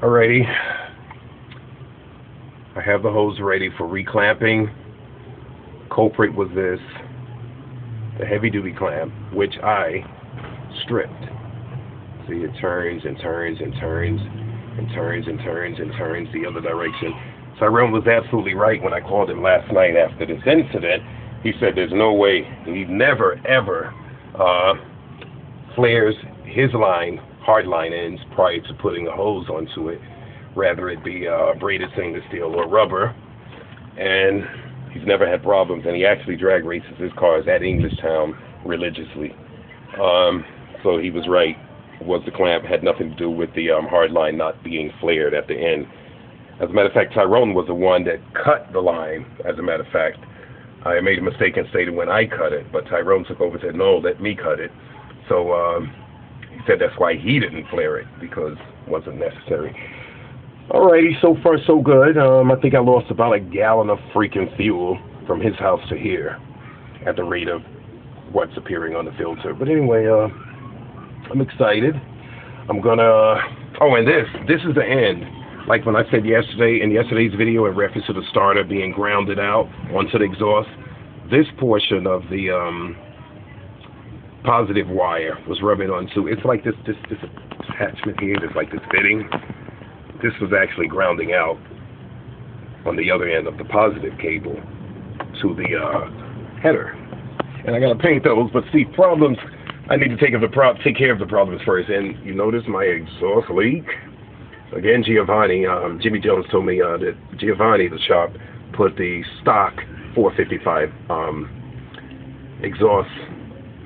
Alrighty, I have the hose ready for reclamping. Culprit was this, the heavy duty clamp, which I stripped. See, it turns and turns and turns and turns and turns and turns the other direction. Tyrone was absolutely right when I called him last night after this incident. He said there's no way, he never ever flares his line, hard line ends prior to putting a hose onto it. Rather it be braided stainless steel or rubber. And he's never had problems, and he actually drag races his cars at Englishtown religiously. So he was right. Was the clamp, had nothing to do with the hard line not being flared at the end. As a matter of fact, Tyrone was the one that cut the line. As a matter of fact, I made a mistake and stated when I cut it, but Tyrone took over and said, no, let me cut it. So he said that's why he didn't flare it, because it wasn't necessary. Alrighty, so far so good. I think I lost about a gallon of freaking fuel from his house to here at the rate of what's appearing on the filter. But anyway, I'm excited. I'm gonna, oh, and this is the end. Like when I said yesterday, in yesterday's video in reference to the starter being grounded out onto the exhaust, this portion of the positive wire was rubbing onto, it's like this attachment here, there's like this fitting. This was actually grounding out on the other end of the positive cable to the header. And I gotta paint those, but see, problems, I need to take care of the problems first. And you notice my exhaust leak? Again, Giovanni, Jimmy Jones told me that Giovanni, the shop, put the stock 455 exhaust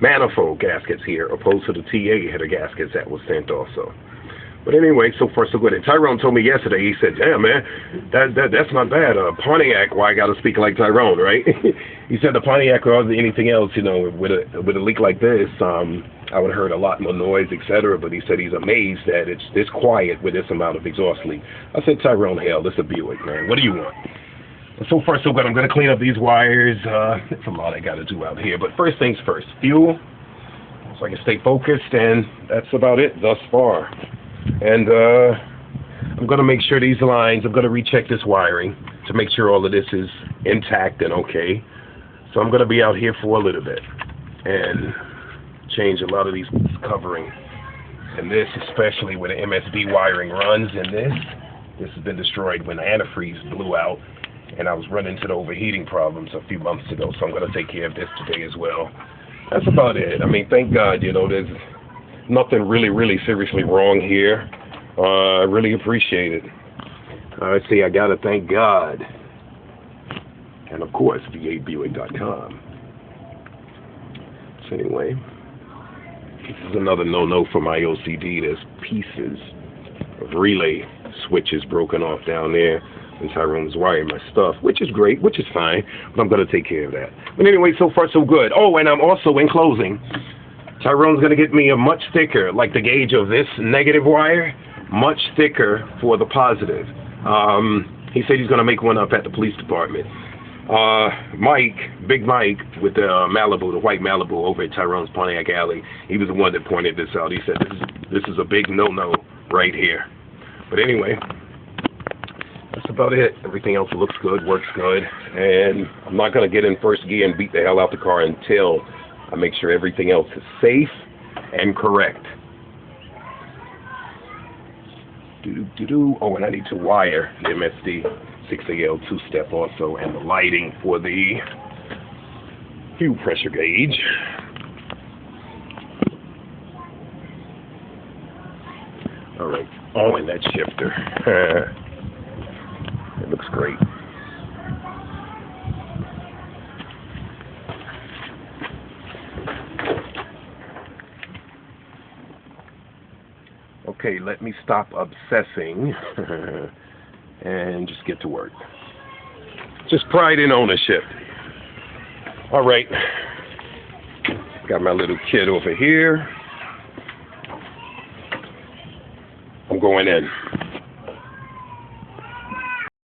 manifold gaskets here, opposed to the TA header gaskets that was sent also. But anyway, so far so good. And Tyrone told me yesterday, he said, damn, man, that's not bad. Pontiac, why I got to speak like Tyrone, right? He said the Pontiac or anything else, you know, with a leak like this, I would have heard a lot more noise, etc. But he said he's amazed that it's this quiet with this amount of exhaust leak. I said, Tyrone, hell, this is a Buick, man. What do you want? So far so good. I'm going to clean up these wires. It's a lot I got to do out here. But first things first, fuel, so I can stay focused, and that's about it thus far. And I'm going to make sure these lines, I'm going to recheck this wiring to make sure all of this is intact and okay. So I'm going to be out here for a little bit and change a lot of these covering. And this, especially where the MSD wiring runs, and this has been destroyed when the antifreeze blew out, and I was running into the overheating problems a few months ago. So I'm going to take care of this today as well. That's about it. I mean, thank God, you know, there's nothing really seriously wrong here. I really appreciate it. Let's see, I gotta thank God. And of course, VABuick.com. So anyway, this is another no-no for my OCD. There's pieces of relay switches broken off down there. And Tyrone's wiring my stuff, which is great, which is fine, but I'm gonna take care of that. But anyway, so far so good. Oh, and I'm also, in closing, Tyrone's going to get me a much thicker, like the gauge of this negative wire, much thicker for the positive. He said he's going to make one up at the police department. Mike, Big Mike, with the Malibu, the white Malibu over at Tyrone's Pontiac Alley, he was the one that pointed this out. He said this is a big no-no right here. But anyway, that's about it. Everything else looks good, works good, and I'm not going to get in first gear and beat the hell out the car until I make sure everything else is safe and correct. Oh, and I need to wire the MSD 6AL two-step also, and the lighting for the fuel pressure gauge. All right. Oh, and that shifter. It looks great. Okay, let me stop obsessing and just get to work. Just pride in ownership. All right. Got my little kid over here. I'm going in.